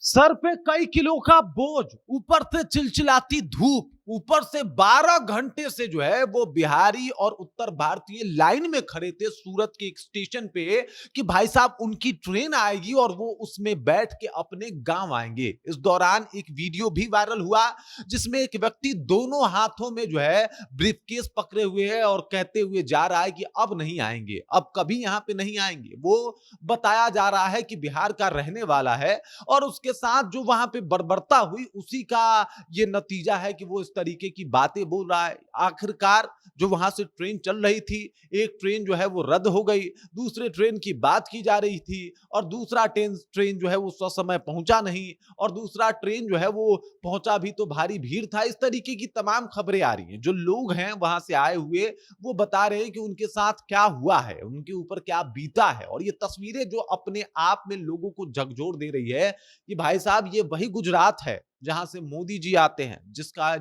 Sir पे कई kilo का बोझ, ऊपर से चिलचिलाती धूप, ऊपर से 12 घंटे से जो है वो बिहारी और उत्तर भारतीय लाइन में खड़े थे सूरत के एक स्टेशन पे कि भाई साहब उनकी ट्रेन आएगी और वो उसमें बैठ के अपने गांव आएंगे। इस दौरान एक वीडियो भी वायरल हुआ जिसमें एक व्यक्ति दोनों हाथों में जो है ब्रीफकेस पकड़े हुए है और कहते हुए जा रहा है कि अब नहीं आएंगे, अब कभी यहां पे नहीं आएंगे। वो बताया जा रहा है कि बिहार का रहने वाला है और उसके साथ जो वहां पे बर्बरता हुई उसी का ये नतीजा है कि वो इस तरीके की बातें बोल रहा है। आखिरकार जो वहां से ट्रेन चल रही थी, एक ट्रेन जो है वो रद्द हो गई, दूसरे ट्रेन की बात की जा रही थी और दूसरा ट्रेन ट्रेन जो है वो ससमय पहुंचा नहीं और दूसरा ट्रेन जो है वो पहुंचा भी तो भारी भीड़ था। इस तरीके की तमाम खबरें आ रही हैं। जो लोग हैं वहां से आए हुए वो बता रहे हैं कि उनके साथ क्या हुआ है, उनके ऊपर क्या बीता है और ये तस्वीरें जो अपने आप में लोगों को झकझोर दे रही है कि भाई साहब ये वही गुजरात है जहां से मोदी जी आते हैं,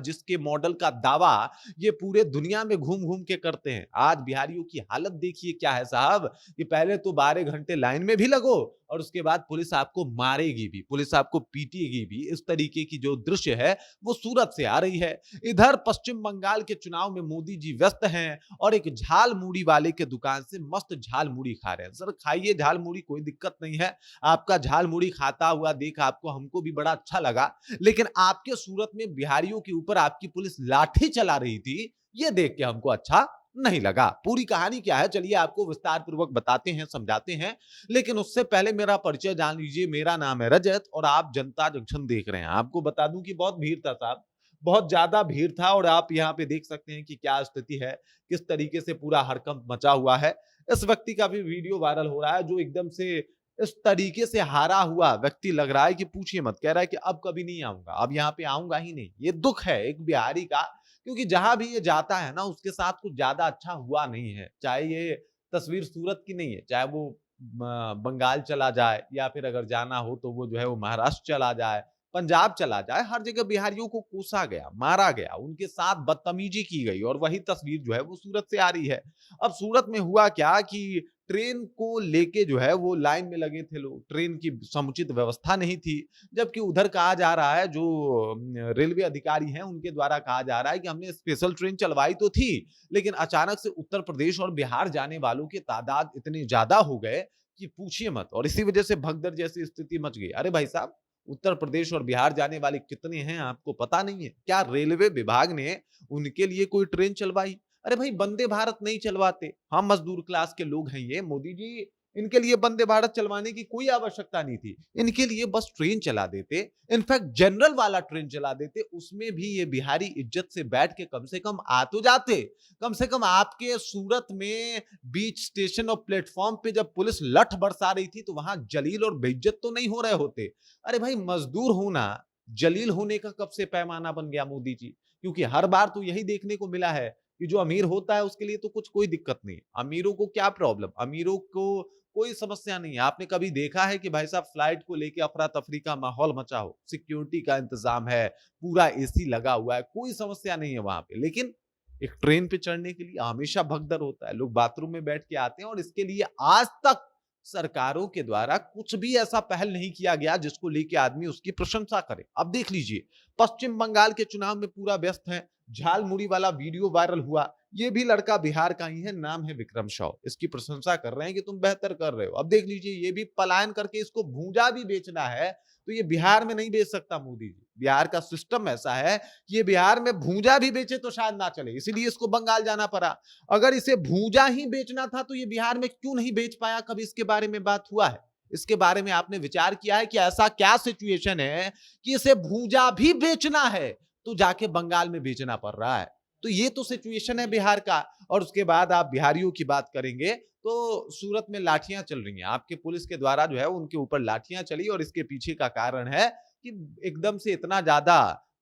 जिसके मॉडल का दावा ये पूरे दुनिया में घूम घूम के करते हैं। आज बिहारियों की हालत देखिए क्या है साहब, कि पहले तो 12 घंटे लाइन में भी लगो और उसके बाद पुलिस आपको मारेगी भी, पुलिस आपको पीटेगी भी। इस तरीके की जो दृश्य है वो सूरत से आ रही है। इधर पश्चिम बंगाल के चुनाव में मोदी जी व्यस्त हैं और एक झाल मूड़ी वाले के दुकान से मस्त झाल मूड़ी खा रहे हैं। सर खाइए झाल मूड़ी, कोई दिक्कत नहीं है। आपका झाल मुड़ी खाता हुआ देख आपको हमको भी बड़ा अच्छा लगा, लेकिन आपके सूरत में बिहारियों के ऊपर आपकी पुलिस लाठी चला रही थी, ये देख के हमको अच्छा नहीं लगा। पूरी कहानी क्या है चलिए आपको विस्तार पूर्वक बताते हैं, समझाते हैं, लेकिन उससे पहले मेरा परिचय जान लीजिए। मेरा नाम है रजत और आप जनता जंक्शन देख रहे हैं। आपको बता दूं कि बहुत भीड़ था साहब, बहुत ज्यादा भीड़ था और आप यहाँ पे देख सकते हैं कि क्या स्थिति है, किस तरीके से पूरा हड़कंप मचा हुआ है। इस व्यक्ति का भी वीडियो वायरल हो रहा है जो एकदम से इस तरीके से हारा हुआ व्यक्ति लग रहा है कि पूछिए मत। कह रहा है कि अब कभी नहीं आऊंगा, अब यहाँ पे आऊंगा ही नहीं। ये दुख है एक बिहारी का, क्योंकि जहां भी ये जाता है ना उसके साथ कुछ ज्यादा अच्छा हुआ नहीं है। चाहे ये तस्वीर सूरत की नहीं है, चाहे वो बंगाल चला जाए या फिर अगर जाना हो तो वो जो है वो महाराष्ट्र चला जाए, पंजाब चला जाए, हर जगह बिहारियों को कोसा गया, मारा गया, उनके साथ बदतमीजी की गई और वही तस्वीर जो है वो सूरत से आ रही है। अब सूरत में हुआ क्या कि ट्रेन को लेके जो है वो लाइन में लगे थे लोग, ट्रेन की समुचित व्यवस्था नहीं थी। जबकि उधर कहा जा रहा है, जो रेलवे अधिकारी हैं उनके द्वारा कहा जा रहा है कि हमने स्पेशल ट्रेन चलवाई तो थी, लेकिन अचानक से उत्तर प्रदेश और बिहार जाने वालों की तादाद इतने ज्यादा हो गए कि पूछिए मत और इसी वजह से भगदड़ जैसी स्थिति मच गई। अरे भाई साहब, उत्तर प्रदेश और बिहार जाने वाले कितने हैं आपको पता नहीं है क्या? रेलवे विभाग ने उनके लिए कोई ट्रेन चलवाई? अरे भाई वंदे भारत नहीं चलवाते, हम मजदूर क्लास के लोग हैं ये मोदी जी, इनके लिए वंदे भारत चलवाने की कोई आवश्यकता नहीं थी। इनके लिए बस ट्रेन चला देते, इनफैक्ट जनरल वाला ट्रेन चला देते, उसमें भी ये बिहारी इज्जत से बैठ के कम से कम आ तो जाते। कम से कम आपके सूरत में बीच स्टेशन और प्लेटफॉर्म पे जब पुलिस लठ बरसा रही थी तो वहां जलील और बेइज्जत तो नहीं हो रहे होते। अरे भाई मजदूर होना जलील होने का कब से पैमाना बन गया मोदी जी? क्योंकि हर बार तो यही देखने को मिला है कि जो अमीर होता है उसके लिए तो कुछ कोई दिक्कत नहीं। अमीरों को क्या प्रॉब्लम, अमीरों को कोई समस्या नहीं है। आपने कभी देखा है कि भाई साहब फ्लाइट को लेके अफरा तफरी का माहौल मचा हो? सिक्योरिटी का इंतजाम है, पूरा एसी लगा हुआ है, कोई समस्या नहीं है वहां पे। लेकिन एक ट्रेन पे चढ़ने के लिए हमेशा भगदड़ होता है, लोग बाथरूम में बैठ के आते हैं और इसके लिए आज तक सरकारों के द्वारा कुछ भी ऐसा पहल नहीं किया गया जिसको लेके आदमी उसकी प्रशंसा करे। अब देख लीजिए पश्चिम बंगाल के चुनाव में पूरा व्यस्त है, झाल मुड़ी वाला वीडियो वायरल हुआ। ये भी लड़का बिहार का ही है, नाम है विक्रम शॉ, इसकी प्रशंसा कर रहे हैं कि तुम बेहतर कर रहे हो। अब देख लीजिए ये भी पलायन करके इसको भूजा भी बेचना है तो ये बिहार में नहीं बेच सकता मोदी जी। बिहार का सिस्टम ऐसा है कि ये बिहार में भूजा भी बेचे तो शायद ना चले, इसीलिए इसको बंगाल जाना पड़ा। अगर इसे भूजा ही बेचना था तो ये बिहार में क्यों नहीं बेच पाया? कभी इसके बारे में बात हुआ है? इसके बारे में आपने विचार किया है कि ऐसा क्या सिचुएशन है कि इसे भूजा भी बेचना है तो जाके बंगाल में बेचना पड़ रहा है? तो ये तो सिचुएशन है बिहार का। और उसके बाद आप बिहारियों की बात करेंगे तो सूरत में लाठियां चल रही हैं, आपके पुलिस के द्वारा जो है उनके ऊपर लाठियां चली और इसके पीछे का कारण है कि एकदम से इतना ज्यादा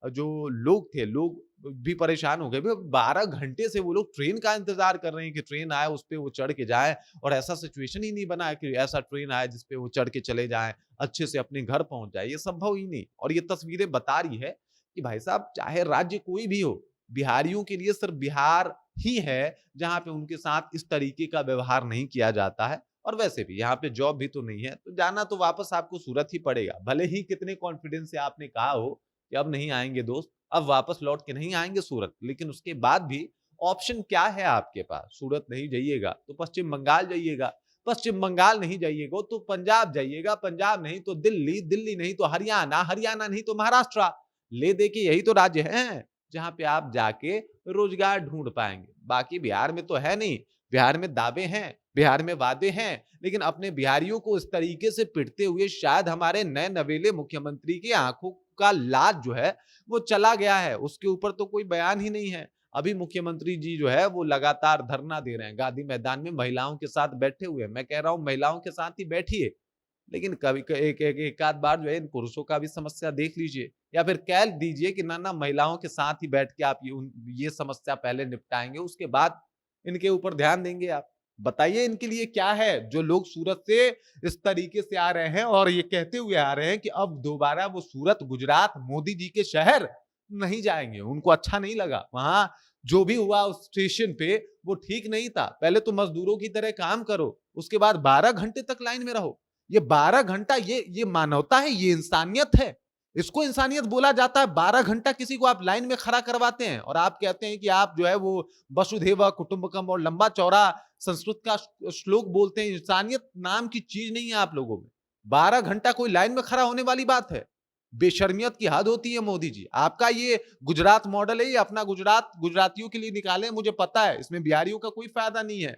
जो लोग थे, लोग भी परेशान हो गए। 12 घंटे से वो लोग ट्रेन का इंतजार कर रहे हैं कि ट्रेन आए उस पे वो चढ़ के जाए और ऐसा सिचुएशन ही नहीं बना है कि ऐसा ट्रेन आए जिसपे वो चढ़ के चले जाएं, अच्छे से अपने घर पहुंच जाए। ये संभव ही नहीं। और ये तस्वीरें बता रही है कि भाई साहब चाहे राज्य कोई भी हो, बिहारियों के लिए सिर्फ बिहार ही है जहां पे उनके साथ इस तरीके का व्यवहार नहीं किया जाता है। और वैसे भी यहाँ पे जॉब भी तो नहीं है, तो जाना तो वापस आपको सूरत ही पड़ेगा। भले ही कितने कॉन्फिडेंस से आपने कहा हो कि अब नहीं आएँगे दोस्त, अब वापस लौट के नहीं आएँगे सूरत, लेकिन उसके बाद भी ऑप्शन क्या है आपके पास? सूरत नहीं जाइएगा तो पश्चिम बंगाल जाइएगा, पश्चिम बंगाल नहीं जाइएगा तो पंजाब जाइएगा, पंजाब नहीं तो दिल्ली, दिल्ली नहीं तो हरियाणा, हरियाणा नहीं तो महाराष्ट्र। ले दे के यही तो राज्य हैं जहाँ पे आप जाके रोजगार ढूँढ पाएँगे। बाकी बिहार में तो है नहीं, बिहार में दावे हैं, बिहार में वादे हैं, लेकिन अपने बिहारियों को इस तरीके से पिटते हुए शायद हमारे नए नवेले मुख्यमंत्री की आँखों का लाज जो है वो चला गया है, उसके ऊपर तो कोई बयान ही नहीं है। अभी मुख्यमंत्री जी जो है वो लगातार धरना दे रहे हैं, गांधी मैदान में महिलाओं के साथ बैठे हुए हैं। मैं कह रहा हूँ महिलाओं के साथ ही बैठिए, लेकिन कभी एक आध बार जो है इन पुरुषों का भी समस्या देख लीजिए, या फिर कह दीजिए कि ना महिलाओं के साथ ही बैठ के आप ये समस्या पहले निपटाएंगे, उसके बाद इनके ऊपर ध्यान देंगे आप। बताइए इनके लिए क्या है जो लोग सूरत से इस तरीके से आ रहे हैं और ये कहते हुए आ रहे हैं कि अब दोबारा वो सूरत, गुजरात, मोदी जी के शहर नहीं जाएंगे। उनको अच्छा नहीं लगा, वहां जो भी हुआ उस स्टेशन पे वो ठीक नहीं था। पहले तो मजदूरों की तरह काम करो, उसके बाद 12 घंटे तक लाइन में रहो। ये 12 घंटा ये मानवता है, ये इंसानियत है, इसको इंसानियत बोला जाता है। 12 घंटा किसी को आप लाइन में खड़ा करवाते हैं और आप कहते हैं कि आप जो है वो वसुधैव कुटुंबकम और लंबा चौड़ा संस्कृत का श्लोक बोलते हैं। इंसानियत नाम की चीज नहीं है आप लोगों में। 12 घंटा कोई लाइन में खड़ा होने वाली बात है? बेशर्मियत की हद होती है मोदी जी। आपका ये गुजरात मॉडल है, ये अपना गुजरात गुजरातियों के लिए निकाले, मुझे पता है इसमें बिहारियों का कोई फायदा नहीं है।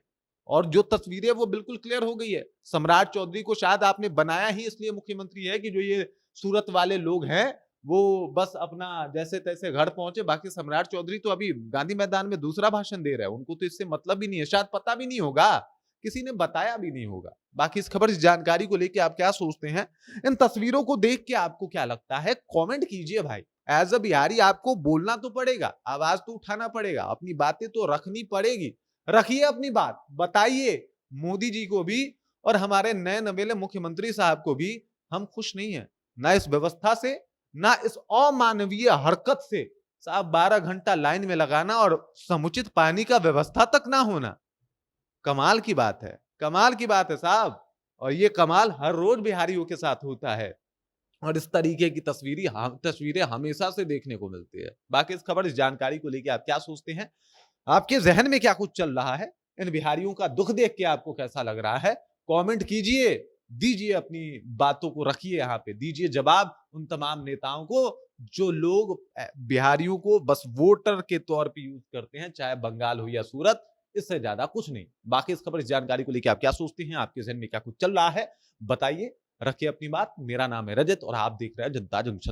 और जो तस्वीरें वो बिल्कुल क्लियर हो गई है। सम्राट चौधरी को शायद आपने बनाया ही इसलिए मुख्यमंत्री है कि जो ये सूरत वाले लोग हैं वो बस अपना जैसे तैसे घर पहुंचे। बाकी सम्राट चौधरी तो अभी गांधी मैदान में दूसरा भाषण दे रहा है, उनको तो इससे मतलब ही नहीं है, शायद पता भी नहीं होगा, किसी ने बताया भी नहीं होगा। बाकी इस खबर, इस जानकारी को लेकर आप क्या सोचते हैं? इन तस्वीरों को देख के आपको क्या लगता है? कमेंट कीजिए भाई। एज अ बिहारी आपको बोलना तो पड़ेगा, आवाज तो उठाना पड़ेगा, अपनी बातें तो रखनी पड़ेगी। रखिए अपनी बात, बताइए मोदी जी को भी और हमारे नए नवेले मुख्यमंत्री साहब को भी हम खुश नहीं है, ना इस व्यवस्था से, ना इस अमानवीय हरकत से। साहब 12 घंटा लाइन में लगाना और समुचित पानी का व्यवस्था तक ना होना, कमाल की बात है, कमाल की बात है साहब। और ये कमाल हर रोज बिहारियों के साथ होता है और इस तरीके की तस्वीरें हमेशा से देखने को मिलती है। बाकी इस खबर, इस जानकारी को लेकर आप क्या सोचते हैं? आपके जहन में क्या कुछ चल रहा है? इन बिहारियों का दुख देख के आपको कैसा लग रहा है? कमेंट कीजिए, दीजिए अपनी बातों को, रखिए यहाँ पे, दीजिए जवाब उन तमाम नेताओं को जो लोग बिहारियों को बस वोटर के तौर पे यूज करते हैं, चाहे बंगाल हो या सूरत, इससे ज्यादा कुछ नहीं। बाकी इस खबर, इस जानकारी को लेकर आप क्या सोचते हैं? आपके जहन में क्या कुछ चल रहा है? बताइए, रखिए अपनी बात। मेरा नाम है रजत और आप देख रहे हैं जनता जंक्शन।